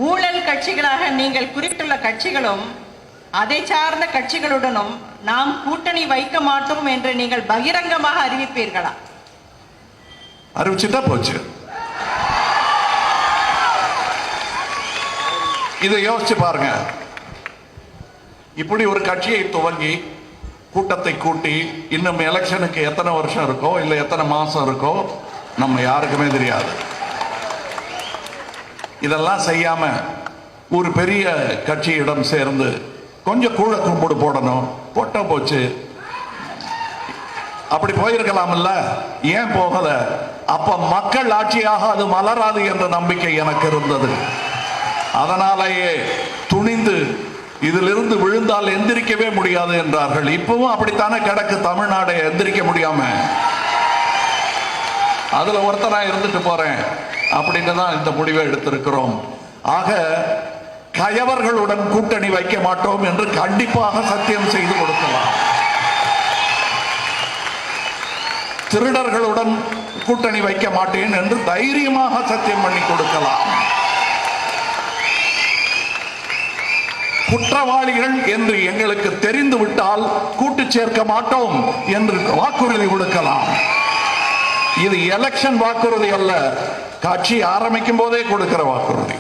ஊழல் கட்சிகளாக நீங்கள் குறிப்பிட்டுள்ள கட்சிகளும் அதை சார்ந்த கட்சிகளுடனும் நாம் கூட்டணி வைக்க மாட்டோம் என்று நீங்கள் பகிரங்கமாக அறிவிப்பீர்களா? அறிவிச்சுட்டா போச்சு. இதை யோசிச்சு பாருங்க. இப்படி ஒரு கட்சியை துவங்கி கூட்டத்தை கூட்டி இன்னும் எலெக்ஷனுக்கு எத்தனை வருஷம் இருக்கோ இல்லை எத்தனை மாசம் இருக்கோ நம்ம யாருக்குமே தெரியாது. இதெல்லாம் செய்யாம ஒரு பெரிய கட்சியிடம் சேர்ந்து கொஞ்சம் கூழ கும்பிடு போடணும், போட்டா போச்சு. அப்படி போயிருக்கலாம்ல, ஏன் போகல? அப்ப மக்கள் ஆட்சியாக அது மலராது என்ற நம்பிக்கை எனக்கு இருந்தது. அதனாலேயே துணிந்து இதிலிருந்து விழுந்தால் எந்திரிக்கவே முடியாது என்றார்கள். இப்பவும் அப்படித்தானே கிடக்கு தமிழ்நாடு, எந்திரிக்க முடியாம. அதுல ஒருத்தனா இருந்துட்டு போறேன் அப்படின்னு தான் இந்த முடிவை எடுத்திருக்கிறோம். ஆக கயவர்களுடன் கூட்டணி வைக்க மாட்டோம் என்று கண்டிப்பாக சத்தியம் செய்து கொடுக்கலாம். திருடர்களுடன் கூட்டணி வைக்க மாட்டேன் என்று தைரியமாக சத்தியம் பண்ணி கொடுக்கலாம். குற்றவாளிகள் என்று எங்களுக்கு தெரிந்து விட்டால் கூட்டு சேர்க்க மாட்டோம் என்று வாக்குறுதி கொடுக்கலாம். இது எலெக்ஷன் வாக்குறுதி அல்ல, கட்சி ஆரம்பிக்கும் போதே கொடுக்கிற வாக்குறுதி.